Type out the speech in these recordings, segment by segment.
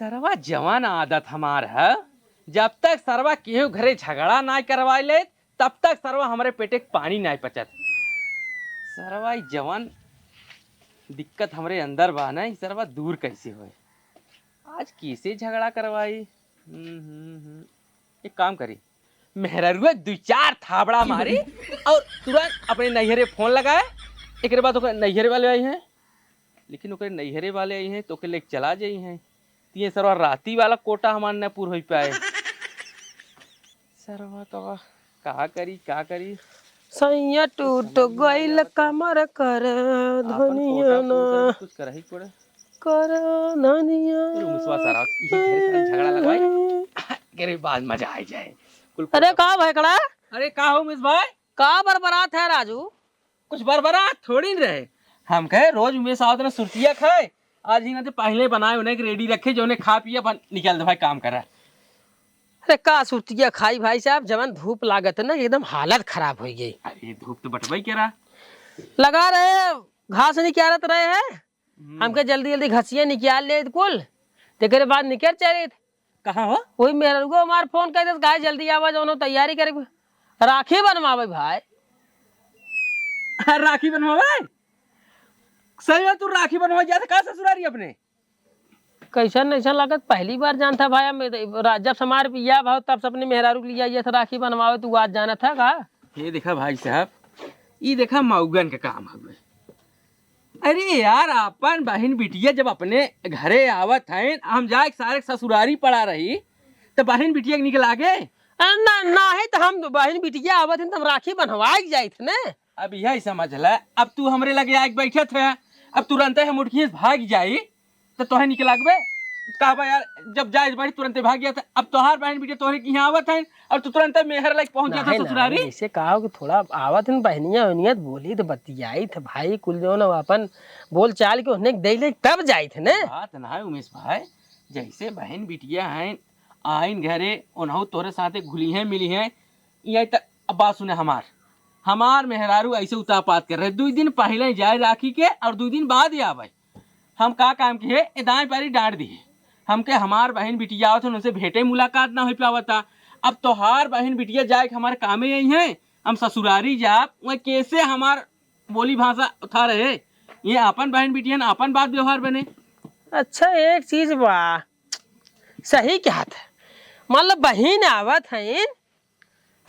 सरवा जवान आदत हमार है, जब तक सरवा केहू घरे झगड़ा ना करवा ले तब तक सरवा हमारे पेटे पानी ना पचत। सरवा जवान दिक्कत हमरे अंदर बा ना, सरवा दूर कैसे होए। आज कैसे झगड़ा करवाई। एक काम करी, मेहरुआ दो चार थाबड़ा मारी और तुरंत अपने नैहरे फोन लगाए। एक बात नैहरे वाले आई हैं, लेकिन ओकरे नैहरे वाले आई हैं तो ओके लेके चला जाई हैं। ये सरवा राती वाला कोटा हमार न पूर हो पाए। सरवा का करी सैया टूट गइल कमर कर धनिया ना कुछ करही पड़े कर धनिया। झगड़ा लगवाई करे बाद मजा आ जाए। अरे का भाई कड़ा, अरे का हो मिस भाई, का बरबरात है राजू? कुछ बरबरात थोड़ी न रहे। हम कहे रोज उमेश आवत ने सुरतिया खाए, आज ही ना तो पहले बनाए उन्हें रेडी रखे जो उन्हें खा पिया निकल दे भाई काम करा। अरे का सुरतिया खाई भाई साहब, जवन धूप लागत ना एकदम हालत खराब हो गई। अरे धूप तो बटवाई कह रहा लगा रहे घास निकालत रहे हैं, हमके जल्दी जल्दी घसिया निकाल ले कुल, तेरे बाद निकल चले। कहाँ हो? वही मेरे को हमार फोन कर दे जल्दी आवा जो तैयारी करे राखी बनवावे भाई। राखी बनवावे? सही है, तू राखी बनवा जाता का ससुरारी अपने? कैसन ऐसा लागत पहली बार जानता भाई। जब समार पिया भाव तब सबने मेहरारू लिया ये था राखी बनवावे, तू आज जाना था का? ये देखा भाई साहब, ये देखा मऊगन का काम है। अरे यार अपन बहन बिटिया जब अपने घरे आवत है, हम जाए सारे ससुरारी पड़ा रही तो बहन बिटिया निकल आगे ना है तो हम बहन बिटिया आवत है तो हम राखी बनवाए जाए थे ना। अब यही समझ ला, अब तू हमरे लगे आके बैठे थे, अब तुरंत हम उठिए भाग जाई तो तोहे निकल आगबे कहबा यार जब जाए बड़ी तुरंत भाग गया था। अब तोहार बहन बिटिया तोहरे की यहाँ आवत है और तू तुरंत मेहर लाइक पहुंच जाता ससुरारी। ऐसे कहा कि थोड़ा आवत है बहनिया उनियत बोली तो बतियाई थे भाई कुल जो ना अपन बोल चाल के उन्हें दे ले तब जाए थे ना। बात ना है उमेश भाई, जैसे बहन बिटिया हैं आइन घरे उन्हों तोरे साथे घुली हैं मिली हैं, यही तक अब बात सुने हमार मेहरारू ऐसे उतापात कर रहे। 2 दिन पहले जाए राखी के और 2 दिन बाद ही आवे। हम का काम किए दाएं पैरी डांट दिए हमके, हमार बहन बिटिया आवत उनसे भेंटे मुलाकात ना हो पावता। अब तोहार बहन बिटिया जाए हमारे कामे यही है, हम ससुरारी जाब वह कैसे हमार बोली भाषा उठा रहे। ये अपन बहन बिटिया न अपन बात व्यवहार बने। अच्छा एक चीज बा सही क्या था, मतलब बहन आवत है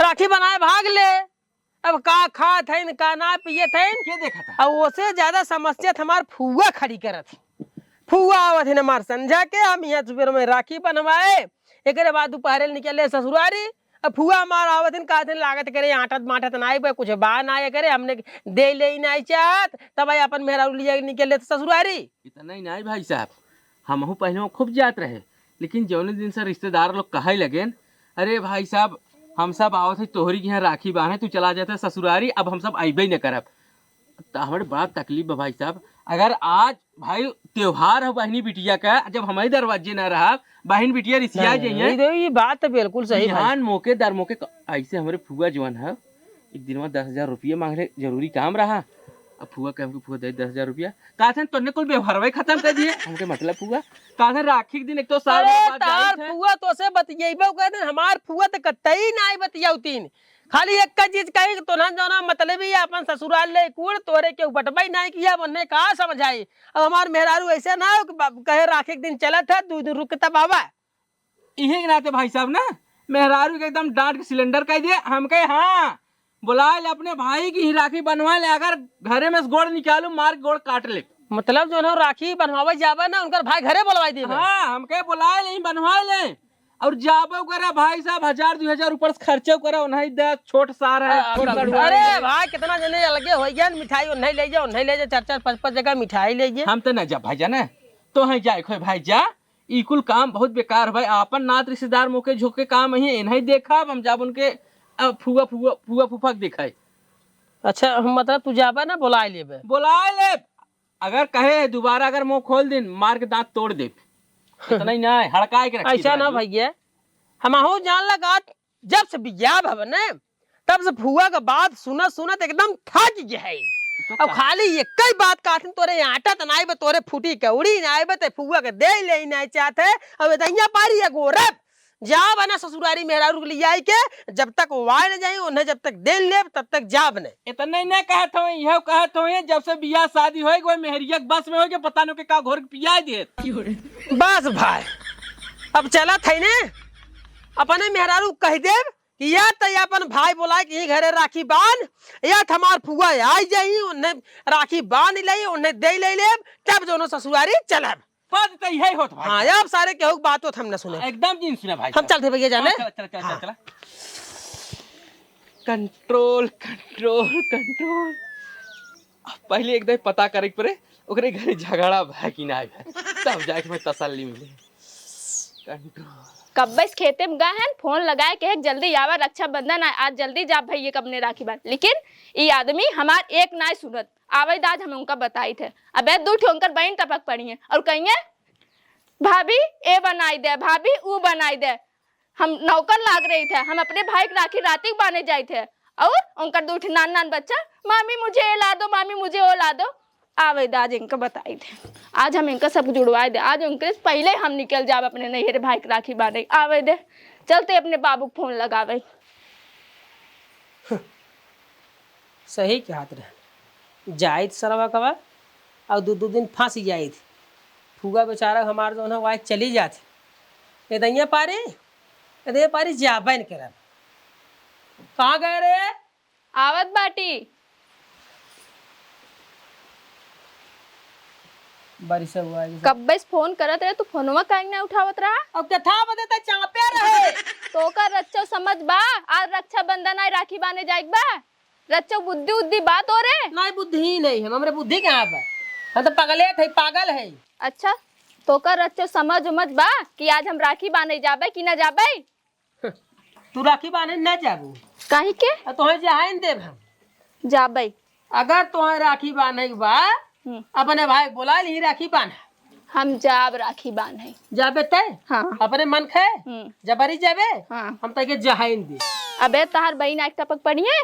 राखी बनाए भाग ले, अब का खात है का ना पियत है क्या देखा था। अब उससे ज्यादा समस्या हमार फुआ खड़ी करत। फुआ आवत है हमार संझा के, हम यहाँ सुबह में राखी बनवाए एक बाद दोपहर निकले ससुरारी। अब फुआ हमार आवत है का लागत करे आटत माटत ना आए कुछ बा ना आए करे, हमने दे ले नहीं चाहत तब अपन मेहरारू लिया निकले ससुरारी। इतना ही नहीं भाई साहब, हम पहले खूब जात रहे, लेकिन जौने दिन से रिश्तेदार लोग कहे लगे अरे भाई साहब हम सब आवत है तोहरी के यहाँ राखी बांधे तू चला जाता ससुरारी, अब हम सब अबे न करब। तो हमारे बड़ा तकलीफ है भाई साहब। अगर आज भाई त्योहार है बहनी बिटिया का, जब हमारे दरवाजे न रहा बहन बिटिया रिसिया जाइए। ये बात तो बिल्कुल सही है। मौके दर मौके ऐसे हमारे फुआ जवान है एक दिन में 10,000 रुपया मांग रहे, जरूरी काम रहा। अब फुआ के हमको फुआ दे 10,000 रुपया कहा तोने कुल व्यवहार खत्म कर दिए हमके। मतलब फुआ कहा राखी के दिन एक तो साल तार फुआ तो से बतियेबो कहते हमार फुआ तो कतई नहीं बतियाउतीन, खाली एक का चीज कही तो ना जाना मतलब ही अपन ससुराल ले कूड़ तोरे के बटवाई नहीं किया बनने कहा समझाई। अब हमार मेहरारू ऐसे ना हो कि कहे राखी के दिन चला था 2 दिन रुकता बाबा। यही नाते भाई साहब ना मेहरारू के एकदम डांट के सिलेंडर कह दिए। हम कहे हाँ बुला ले अपने भाई की ही राखी बनवा ले, अगर घरे में गोड़ निकालू मार गोड़ काट ले। मतलब जो ना राखी बनवावे जावे ना उनका भाई घरे बुलवाई दे। हाँ हम कहे बुला ले बनवा ले और जाबो करा भाई साहब 1,000-2,000 ऊपर खर्चे करा उन्हें दे छोट सार है। अरे भाई कितना जने अलगे हो गया मिठाई नहीं ले जाओ 4-5 जगह मिठाई ले जाए। हम तो न जा भाई जाने तो है जाए खोए भाई जा ई कुल काम बहुत बेकार भाई। आपन नात रिश्तेदार मुके झोंके काम है इन्हें देखा हम जाब उनके फुआ फूफा दिखाए। अच्छा मतलब तू जाबा ना बुला ले अगर कहे दोबारा अगर मुंह खोल दिन मार के दांत तोड़ दे। इतना ही ना हड़काए के रखी ऐसा ना भैया हम जान लगा जब से बियाह भवन है तब से फुआ का बात सुनत एकदम थक गया है। अब खाली ये कई बात कहते तोरे आटा त नाई बे तोरे फूटी कौड़ी नाई बे ते फुआ के दे ले नहीं चाहते अब दैया पारी है गोरब जा बना ससुरारी मेहरारू के लिए आई के जब तक वाय न जाई उन्हें जब तक दे ले तब तक जाब ने इतना नहीं कहत हो यह कहत हो जब से बियाह शादी होए कोई मेहरिया के बस में हो के पता नहीं के का घोर के पिया दे बस भाई अब चला थे ने अपने मेहरारू कह देव कि या तो अपन भाई बोला कि घरे राखी बांध या हमार फुआ आई जाई उन्हें राखी बांध ले उन्हें दे ले ले तब दोनों ससुरारी चलब बात तो यही होत भाई। हाँ अब सारे केहू बात हम न सुने एकदम जिन सुने भाई। हम चलते भैया जाने चला चला चला चला कंट्रोल कंट्रोल कंट्रोल पहले एकदम पता करे के पड़े ओकरे घरे झगड़ा भाई कि ना भाई तब जाके मैं तसल्ली मिले कंट्रोल कब्बस खेते में गए हैं फोन लगाए के जल्दी आवा रक्षाबंधन आज जल्दी जा भैया कब ने राखी बांध लेकिन ये आदमी हमार एक ना सुनत आवे दाज हमें उनका बताई थे अबे दू ठोंकर बहन टपक पड़ी है और कहिए भाभी ए बनाई दे भाभी ऊ बनाई दे हम नौकर लाग रही थे हम अपने भाई की राखी राती बांधे जाए थे और उनका दू नान नान बच्चा मामी मुझे ये ला दो मामी मुझे वो ला दो आवे दाज इनका बताई थे आज हम इनका सब जुड़वाए दे आज उनके पहले हम निकल जावे अपने नैहरे भाई की राखी बांधे आवे दे चलते अपने बाबू को फोन लगावे सही कहत रहे जाइत सरवा कवा और दो दिन फांसी जाइत फुगा बेचारा हमार जो है वाई चली जाती दैया पारी जाबन करब कहाँ गए रे आवत बाटी बारिश हुआ कब्बे फोन करत रहे तू फोनवा काहे ना उठावत रहा अब कथा बदता चापे रहे तो का रच्चो समझ बा आज रक्षाबंधन आई राखी बांधे जाइक बा रच्चो बुद्धि उद्धी बात हो रे नहीं बुद्धि नहीं है हमरे बुद्धि कहाँ पर हम तो पगले थे पागल है अच्छा तो का रच्चो समझ उमझ बा कि आज हम राखी बांधे जाबे कि ना जाबे तू राखी बांधे न जाबू काहे के तोहे जहान देव हम जाबे अगर तोहे राखी बांधे के बा अपने भाई बोला ली राखी बांध हम जाब राखी बांधे जाबे तय हाँ अपने मन खे जबरी जाबे हाँ हम तके जहान दे अबे तार बहन एक टपक पड़ी है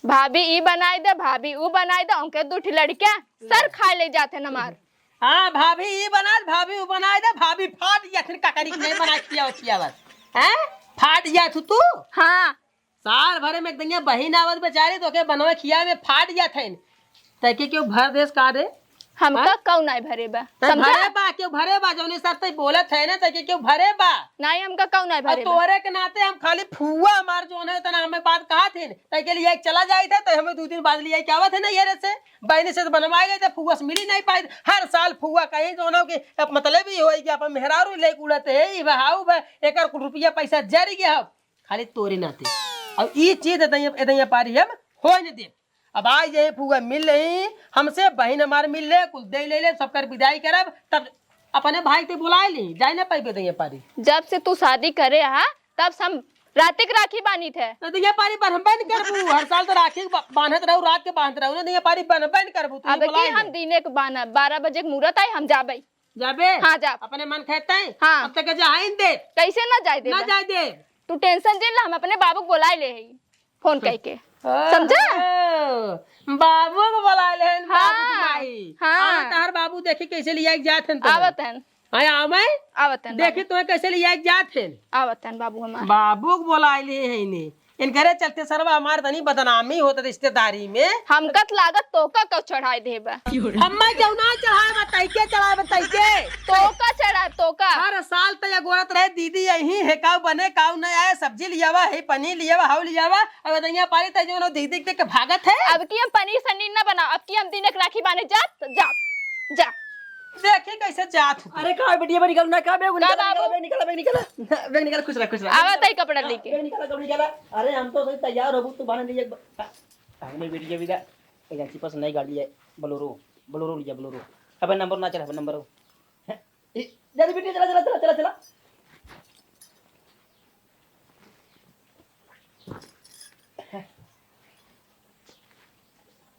भाभी ई बनाई दे भाभी ऊ बनाई दे उनके दूठी लड़कियां सर खा ले जाते न मार हाँ भाभी ई बना भाभी ऊ बनाई दे भाभी फाट या फिर ककरी नहीं बना किया बस हैं फाट जा तू हाँ साल भरे में एकदम बहिन आवत बेचारी तो के बनवा खिया में फाट जा थे तके क्यों भर देश का दे हमका कौ नहीं भरे बा भरे बा क्यों भरे बा जौनी सर तई बोलत है ना तके क्यों भरे बा नहीं हमका कौ नहीं भरे बा तोरे के नाते हम खाली फुआ मार जोन है तना हमें बात कहा थे तके लिए एक चला जाई था तो हमें 2 दिन बाद लिए क्या बात है ना ये से बहनी से बनवाए गए थे फुआ से मिली नहीं पाई हर साल फुआ कहीं जोनो के मतलब ही होई कि अपन मेहरारू ले उड़ते है ई बहाऊ बा एकर रुपया पैसा जरी गया खाली तोरे नाते और ई चीज एदैया पारी हम हो नहीं दे अब आज ये फुआ मिल रही हमसे बहन हमारे मिल ले कुल दे ले सबकर विदाई करब तब अपने भाई के बुलाए ली जाए ना पाई दैया पारी जब से तू शादी करे हा तब हम रातिक राखी बानी थे दैया पारी बनबन करबू हर साल तो राखी बांधत रहू रात के बांधत रहू ना दैया पारी बनबन करबू तू अब की हम दिने के बाना 12 बजे के मुहूर्त आई हम जाबे जाबे हाँ जा अपने मन कहते हैं हाँ अब तक जाइन दे कैसे ना जाए दे ना जाए दे तू टेंशन जे हम अपने बाबू को बुलाए ले फोन करके समझा बाबू को बुला ले बाबू हाँ, भाई हाँ। तार बाबू देखे कैसे लिया जात हन आवत हन हां आमै आवत हन देखी तुम्हें कैसे लिया जात हन आवत हन बाबू हमार बाबू को बुला ले है ने इन घरे चलते सरवा हमार तनी बदनामी होत रिश्तेदारी में हमकत लागत तोका को चढ़ाई देबा हम्मा क्यों ना चढ़ाए बताई के चढ़ाए बताई के तोका चढ़ा तोका हर साल तो ये गोरत रहे दीदी यही है काऊ बने काऊ न आए सब्जी लियावा है पनीर लियावा हाउ लियावा अब दैया पारी त जो दीदी के भागत है अब की हम पनीर सनीर ना बनाओ अब की हम दिन एक राखी बाने जा देखी कैसे जात अरे का बिटिया बनी निकल ना का बेग निकल खुश रह आवत है कपड़ा लेके निकल अरे हम तो तैयार हो तू बना लिए हमने बिटिया विदा एजेंसी पास नई गाड़ी है बोलेरो लिया बोलेरो अब नंबर ना चला नंबर जल्दी बिटिया चला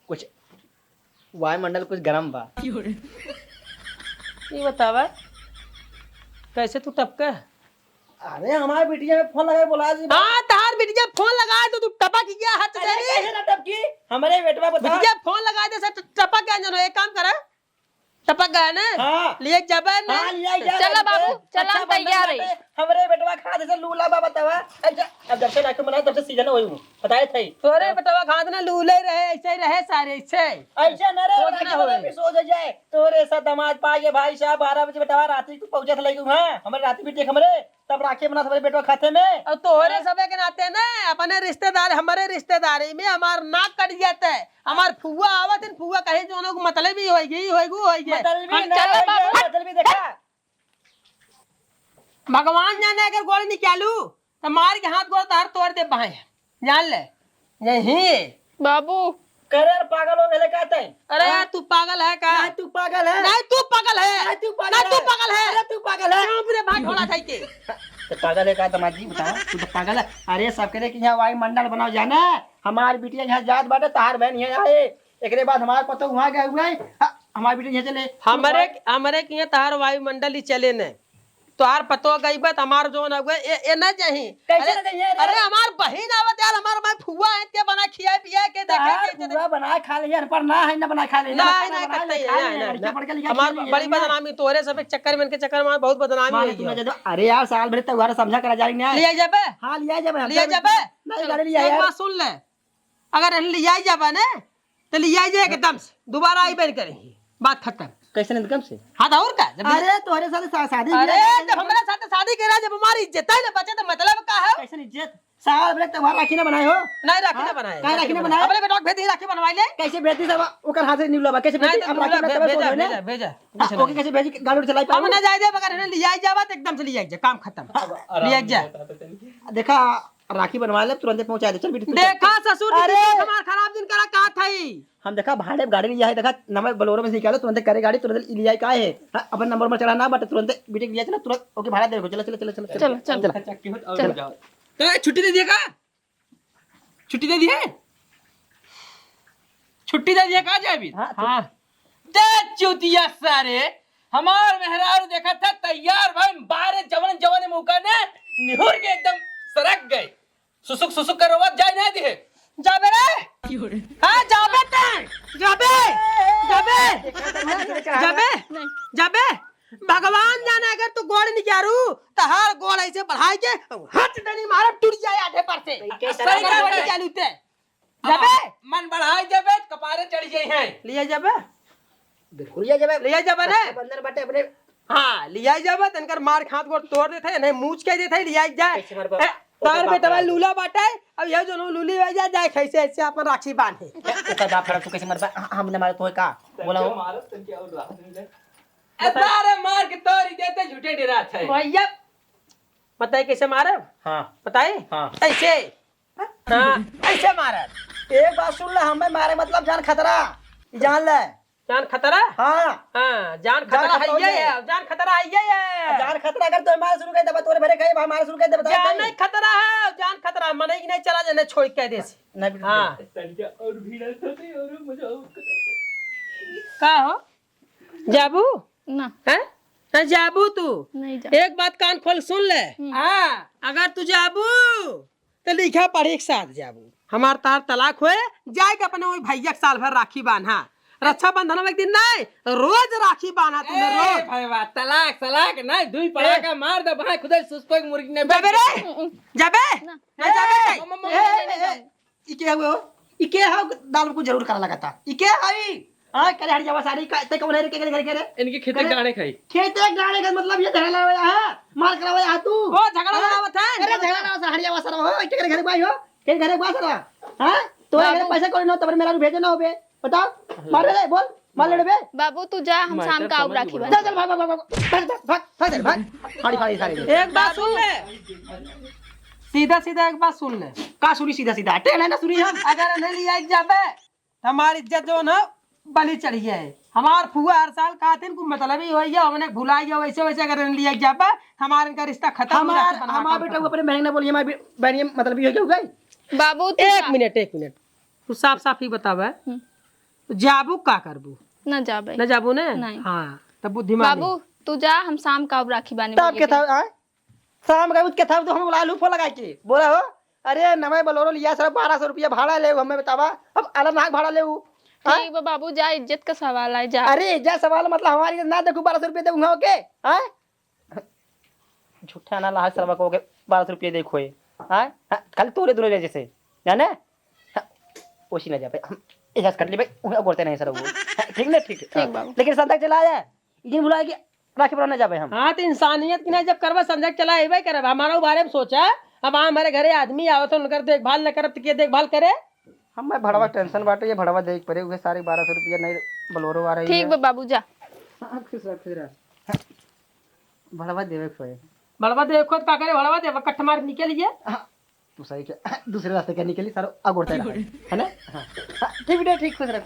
कुछ वायुमंडल कुछ गर्म बा ये बतावा कैसे तू टपका अरे हमारे बिटिया में फोन लगा बोला जी हां तार बिटिया फोन लगाए तो तू टपक गया हाथ से कैसे ना टपकी हमारे बेटवा बता बिटिया फोन लगाए दे से टपक गया जनो एक काम करे टपक गया ना हाँ। लिए जाबे ना हाँ लिया जा चलो बाबू, चलो हम तैयार है। हमरे बेटवा खा जैसे लूला बा बतावा अच्छा अब जब से नाके बनाए तब से सीजन होई हूं बताए थे तोरे बेटवा खाद ना लूले रहे ऐसे ही रहे सारे ऐसे ऐसे न रे सोच राखी ना वाला होए। भी सोच जाए तोरे साथ दामाद पाए भाई साहब 12 बजे बेटवा रात्रि को पहुंचा था लगी हां हमरे रात्रि भी देख हमरे तब राखी बना हमरे बेटवा खाते में और तोहरे सबे के नाते ना अपने रिश्तेदार हमारे रिश्तेदारी में हमार नाक कट जाता है हमार फुआ आवत है फुआ कहे जो को मतलब ही होगी मतलब भी ना चलो बाबू। मतलब भी देखा भगवान जाने अगर गोली निकालू तो मार के हाथ गोड़ तार तोड़ दे बाएं जान ले यही बाबू करे पागल हो गए कहते हैं अरे यार तू पागल है का तू पागल है नहीं तू पागल है नहीं, तू पागल नहीं, तू है। पागल है अरे, तू पागल है। क्यों मेरे भाई ढोला खाई के तो पागल है का दामाद जी बताओ तू तो पागल है अरे सब कह कि यहाँ वायु मंडल बनाओ जाना हमारी बिटिया यहाँ जात बाटे तार बहन यहाँ आए एक बाद हमारे पतो वहाँ गए हुए हमारी बिटिया यहाँ चले हमारे के तार वायुमंडल ही चले ने तोहार पतो गई बात हमार जो न गए ए न जही कैसे न जही रे? अरे हमार बहिन आवत यार हमार भाई फुआ है के बना खिया पिया के देखे पूरा बना खा लिया पर ना है ना बना खा ले ना ना करते हैं हमार बड़ी बदनामी तोरे सब चक्कर में इनके चक्कर में बहुत बदनामी हुई है अरे यार साल भर त्योहार समझा करा जाएंगे लिया जाबे हाँ लिया जाए लिया जाबे नहीं गाड़ी लिया एक यार बात सुन ले अगर लिया जाबे ना तो लिया जाए एकदम से दोबारा आई बैठ करेंगे बात खत्म कैसे एकदम से हाँ तो और का अरे तुम्हारे साथ शादी अरे जब हमारे साथ शादी करा जब हमारी इज्जत है ना बचे तो मतलब का है कैसे इज्जत साल भर त्योहार राखी ना बनाए हो नहीं राखी ना बनाए काहे राखी ना बनाए? अपने बेटा भेज राखी बनवाई ले कैसे भेजती सब ओकर हाथ से निकलवा कैसे नहीं भेजती तो अब राखी भेजा में भेजा भेजा भेजा ओके कैसे भेजी गाड़ी चलाई हम ना जाए दे बगैर लिया जावा तो एकदम से लिया जा काम खत्म लिया जा देखा राखी बनवा ले तुरंत पहुंचा दे चल बेटी देखा ससुर जी अरे! हमार खराब दिन करा का थई हम देखा भाड़े गाड़ी लिया है देखा नंबर बोलेरो में से निकालो तुरंत करे गाड़ी तुरंत लिया का है हाँ, अपन नंबर में चढ़ा ना बट तुरंत बेटे लिया चला तुरंत ओके भाड़ा देखो चलो चलो चलो चलो चलो चलो तो छुट्टी दे दिया का छुट्टी दे दी है छुट्टी दे दिया का जाबी हाँ, हां दे चुतिया सारे हमार मेहरारू देखा था तैयार भाई बारे जवन जवन मौका ने निहुर के एकदम सरक गए सुसुक करवत जाए ना दिए जाबे रे हां जाबे ते जाबे जाबे भगवान जाने अगर तू गोड़ निकारू तो हर गोड़ ऐसे बढ़ाई के हाथ डनी मारे टूट जाए आधे पर से सही बात है। चालू ते जाबे मन बढ़ाई देबे कपारे चढ़ जाए हैं लिया जाबे बिल्कुल लिया जाए लिया जाबे रे बंदर बटे अपने हाँ लिया जाबे तनकर मार खात गोड़ तोड़ देथे नहीं मूछ के देथे लिया जाए कैसे मारबा? तार बेटवा लूला बाटे अब ये जो लूली हो जाए कैसे ऐसे अपन राखी बांधे ओका बाप खड़ा तू कैसे मरबा हम ने मारे तो है का बोला हो अरे मार के तोरी देते झूठे डरा थे भैया बताए कैसे मारे हां बताए हाँ। ऐसे हाँ ऐसे मारे एक बात सुन ले हमें मारे मतलब जान खतरा जान ले जान खतरा हां हाँ जान खतरा खतरा है हो ये जाए। है जान खतरा है ये है जान खतरा अगर तो मारे शुरू कर दे तोरे भरे कहे मारे शुरू कर दे बता जान नहीं खतरा है जान खतरा मने की नहीं चला जाने छोड़ के दे से नहीं हाँ और भीड़ थी और मुझे का हो जाबू ना हैं हाँ, जाबू तू नहीं जा एक बात कान खोल सुन ले हाँ अगर तू जाबू तो लिखा पढ़े एक साथ जाबू हमार तार तलाक हुए जाए के अपने वही भैया के साल भर राखी बांधा रक्षाबंधन में एक दिन नहीं रोज राखी बांधा तूने रोज भाई वाह तलाक नहीं दुई पड़ा का मार दे भाई खुदा सुस्तो मुर्गी ने जाबे रे जाबे ना। नहीं जाबे इके हुए हो इके हां दाल को जरूर करा लगा था इके आई हां करे हट जावा सारी ते कौन है के करे इनके खेते गाने खाई खेते गाने का मतलब ये झगड़ा लगा है मार करावा है तू ओ झगड़ा लगावत है अरे झगड़ा ना हट जावा सारा हो के घर भाई हो के घर बा सारा हां तो अगर पैसा कोई न तब मेरा भेजे ना होबे बताओ मार ले बोल मार ले बे बाबू तू जा हम शाम का आऊ राखी बांध चल चल भाग भाग भाग भाग भाग फाड़ी फाड़ी सारी एक बात सुन ले सीधा सीधा एक बात सुन ले का सुनी सीधा सीधा ट्रेन है ना सुनी हम अगर नहीं लिया जाबे हमारी इज्जत जो ना बलि चढ़ी है हमार फुआ हर साल कहते को मतलब ही होइए हमने भुलाई गया वैसे वैसे अगर नहीं लिया जाबे हमारे इनका रिश्ता खत्म हमार बेटा अपने बहन ने बोली हमारी बहन मतलब ये हो गई बाबू तू एक जा। मिनट तू साफ साफ ही बतावे जाबू का करबू ना जा भाई न जाबू ने नहीं। हाँ तब बुद्धिमान बाबू तू जा हम शाम का आऊ राखी बांध तब के था शाम का के था तो हम बोला लूफो लगा के बोला हो अरे नवे बोलोरो लिया सर 1200 रुपया भाड़ा ले हमें बतावा अब अलग नाक भाड़ा ले ठीक बा बाबू जा, इज्जत का सवाल है जा। अरे इज्जत सवाल मतलब हमारी इज्जत ना देखो 1200 रुपया दूंगा ओके हाँ झूठा ना लाज सरवा को 1200 रुपया देखो ये हाँ कल तोरे दूर जैसे जाने ओसी ना जा भाई हम इजाजत कर ली भाई उन्हें बोलते नहीं सर वो ठीक ना ठीक बाबू। लेकिन संतक चला जाए इन्हें बुलाए कि राखी बनाने जा भाई हम हाँ तो इंसानियत की ना जब करवा संजक चला है भाई करे हमारा बारे में सोचा अब हमारे घरे आदमी आओ तो उनकर देखभाल न करब तो के देखभाल करे। हम मैं भड़वा टेंशन बाटे ये भड़वा देख पड़े हुए सारे 1200 रुपया नहीं बोलोरो आ रही ठीक बा बाबू जा। हाँ, खुश रह भड़वा देवे खोए बड़वा देखो तो का करे बड़वा दे कट्ठ मार निकलिए। तू सही क्या दूसरे रास्ते क्या निकली सारो अगोड़ता है ना हाँ ठीक बेटा ठीक खुश रह